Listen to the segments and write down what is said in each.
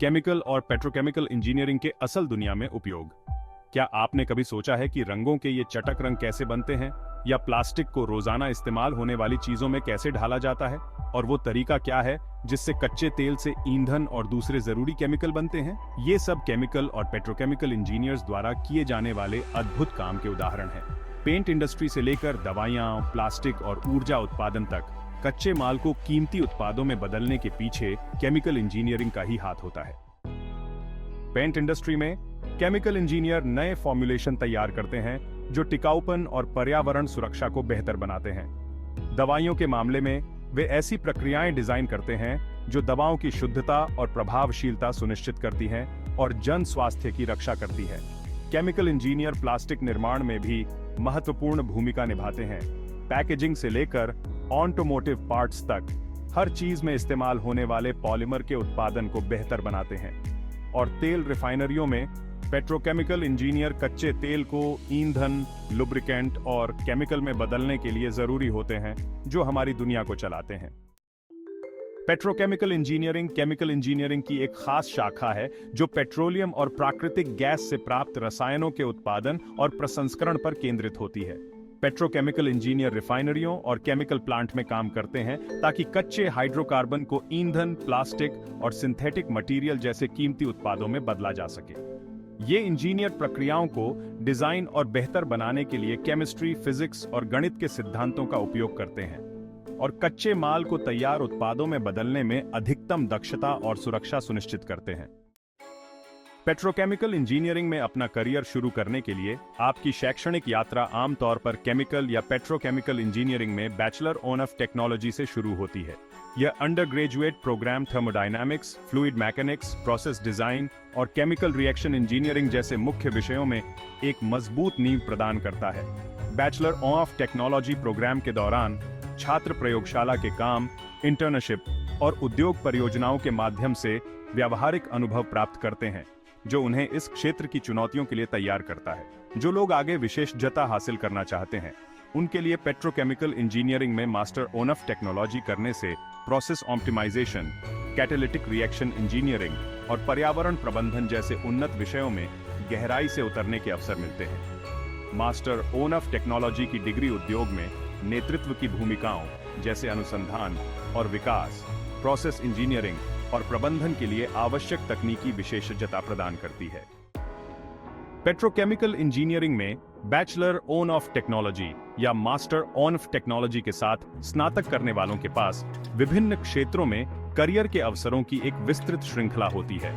Chemical और petrochemical engineering के असल दुनिया में उपयोग। क्या आपने कभी सोचा है कि रंगों के ये चटक रंग कैसे बनते हैं, या प्लास्टिक को रोजाना इस्तेमाल होने वाली चीजों में कैसे ढाला जाता है, और वो तरीका क्या है जिससे कच्चे तेल से ईंधन और दूसरे जरूरी केमिकल बनते हैं? ये सब केमिकल और पेट्रोकेमिकल इंजीनियर्स द्वारा किए जाने वाले अद्भुत काम के उदाहरण हैं। पेंट इंडस्ट्री से लेकर दवाइयां, प्लास्टिक और ऊर्जा उत्पादन तक, कच्चे माल को कीमती उत्पादों में बदलने के पीछे केमिकल इंजीनियरिंग का ही हाथ होता है। पेंट इंडस्ट्री में केमिकल इंजीनियर नए फॉर्मुलेशन तैयार करते हैं जो टिकाऊपन और पर्यावरण सुरक्षा को बेहतर बनाते हैं। दवाइयों के मामले में वे ऐसी प्रक्रियाएं डिजाइन करते हैं जो दवाओं की शुद्धता और प्रभावशीलता सुनिश्चित करती हैं और जन स्वास्थ्य की रक्षा करती है। केमिकल इंजीनियर प्लास्टिक निर्माण में भी महत्वपूर्ण भूमिका निभाते हैं। पैकेजिंग से लेकर ऑटोमोटिव पार्ट्स तक हर चीज में इस्तेमाल होने वाले पॉलीमर के उत्पादन को बेहतर बनाते हैं। और तेल रिफाइनरियों में पेट्रोकेमिकल इंजीनियर कच्चे तेल को ईंधन, लुब्रिकेंट और केमिकल में बदलने के लिए जरूरी होते हैं जो हमारी दुनिया को चलाते हैं। पेट्रोकेमिकल इंजीनियरिंग केमिकल इंजीनियरिंग की एक खास शाखा है जो पेट्रोलियम और प्राकृतिक गैस से प्राप्त रसायनों के उत्पादन और प्रसंस्करण पर केंद्रित होती है। पेट्रोकेमिकल इंजीनियर रिफाइनरियों और केमिकल प्लांट में काम करते हैं ताकि कच्चे हाइड्रोकार्बन को ईंधन, प्लास्टिक और सिंथेटिक मटेरियल जैसे कीमती उत्पादों में बदला जा सके। ये इंजीनियर प्रक्रियाओं को डिजाइन और बेहतर बनाने के लिए केमिस्ट्री, फिजिक्स और गणित के सिद्धांतों का उपयोग करते हैं और कच्चे माल को तैयार उत्पादों में बदलने में अधिकतम दक्षता और सुरक्षा सुनिश्चित करते हैं। पेट्रोकेमिकल इंजीनियरिंग में अपना करियर शुरू करने के लिए आपकी शैक्षणिक यात्रा आमतौर पर केमिकल या पेट्रोकेमिकल इंजीनियरिंग में बैचलर ऑफ टेक्नोलॉजी से शुरू होती है। यह undergraduate programme thermodynamics, fluid mechanics, process design और केमिकल रिएक्शन इंजीनियरिंग जैसे मुख्य विषयों में एक मजबूत नींव प्रदान करता है। बैचलर ऑफ टेक्नोलॉजी प्रोग्राम के दौरान छात्र प्रयोगशाला के काम, इंटर्नशिप और उद्योग परियोजनाओं के माध्यम से व्यावहारिक अनुभव प्राप्त करते हैं जो उन्हें इस क्षेत्र की चुनौतियों के लिए तैयार करता है। जो लोग आगे विशेषज्ञता हासिल करना चाहते हैं उनके लिए पेट्रोकेमिकल इंजीनियरिंग में मास्टर ऑफ टेक्नोलॉजी करने से process optimisation, catalytic reaction engineering और पर्यावरण प्रबंधन जैसे उन्नत विषयों में गहराई से उतरने के अवसर मिलते हैं। मास्टर ऑफ टेक्नोलॉजी की डिग्री उद्योग में नेतृत्व की भूमिकाओं जैसे अनुसंधान और विकास, प्रोसेस इंजीनियरिंग और प्रबंधन के लिए आवश्यक तकनीकी विशेषज्ञता प्रदान करती है। पेट्रोकेमिकल इंजीनियरिंग में बैचलर ऑफ टेक्नोलॉजी या मास्टर ऑफ टेक्नोलॉजी के साथ स्नातक करने वालों के पास विभिन्न क्षेत्रों में करियर के अवसरों की एक विस्तृत श्रृंखला होती है।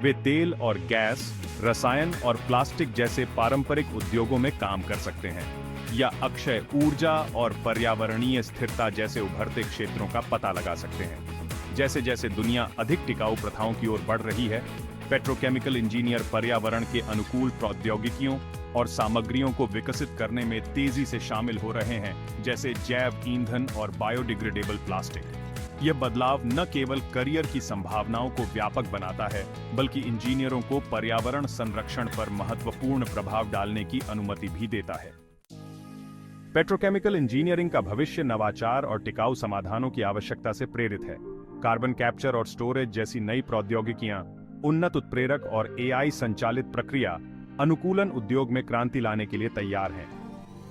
वे तेल और गैस, रसायन और प्लास्टिक जैसे पारंपरिक उद्योगों में काम कर सकते हैं, या अक्षय ऊर्जा और पर्यावरणीय स्थिरता जैसे उभरते क्षेत्रों का पता लगा सकते हैं। जैसे जैसे दुनिया अधिक टिकाऊ प्रथाओं की ओर बढ़ रही है, पेट्रोकेमिकल इंजीनियर पर्यावरण के अनुकूल प्रौद्योगिकियों और सामग्रियों को विकसित करने में तेजी से शामिल हो रहे हैं, जैसे जैव ईंधन और बायोडिग्रेडेबल प्लास्टिक। यह बदलाव न केवल करियर की संभावनाओं को व्यापक बनाता है, बल्कि इंजीनियरों को पर्यावरण संरक्षण पर महत्वपूर्ण प्रभाव डालने की अनुमति भी देता है। पेट्रोकेमिकल इंजीनियरिंग का भविष्य नवाचार और टिकाऊ समाधानों की आवश्यकता से प्रेरित है। कार्बन कैप्चर और स्टोरेज जैसी नई प्रौद्योगिकियां, उन्नत उत्प्रेरक और एआई संचालित प्रक्रिया अनुकूलन उद्योग में क्रांति लाने के लिए तैयार हैं।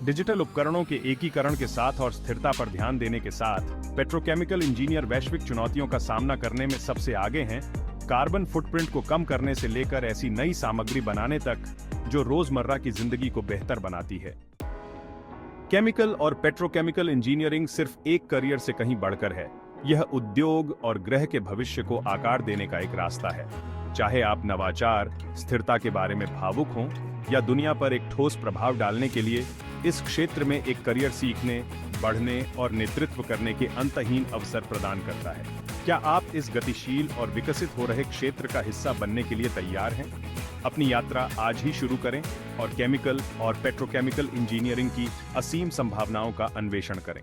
डिजिटल उपकरणों के एकीकरण के साथ और स्थिरता पर ध्यान देने के साथ पेट्रोकेमिकल इंजीनियर वैश्विक चुनौतियों का सामना करने में सबसे आगे हैं। कार्बन फुटप्रिंट को कम करने से लेकर ऐसी नई सामग्री बनाने तक जो रोजमर्रा की जिंदगी को बेहतर बनाती है। केमिकल और पेट्रोकेमिकल इंजीनियरिंग सिर्फ एक करियर से कहीं बढ़कर है। यह उद्योग और ग्रह के भविष्य को आकार देने का एक रास्ता है। चाहे आप नवाचार, स्थिरता के बारे में भावुक हों या दुनिया पर एक ठोस प्रभाव डालने के लिए इस क्षेत्र में एक करियर सीखने, बढ़ने और नेतृत्व करने के अंतहीन अवसर प्रदान करता है। क्या आप इस गतिशील और विकसित हो रहे क्षेत्र का हिस्सा बनने के लिए तैयार हैं? अपनी यात्रा आज ही शुरू करें और केमिकल और पेट्रोकेमिकल इंजीनियरिंग की असीम संभावनाओं का अन्वेषण करें।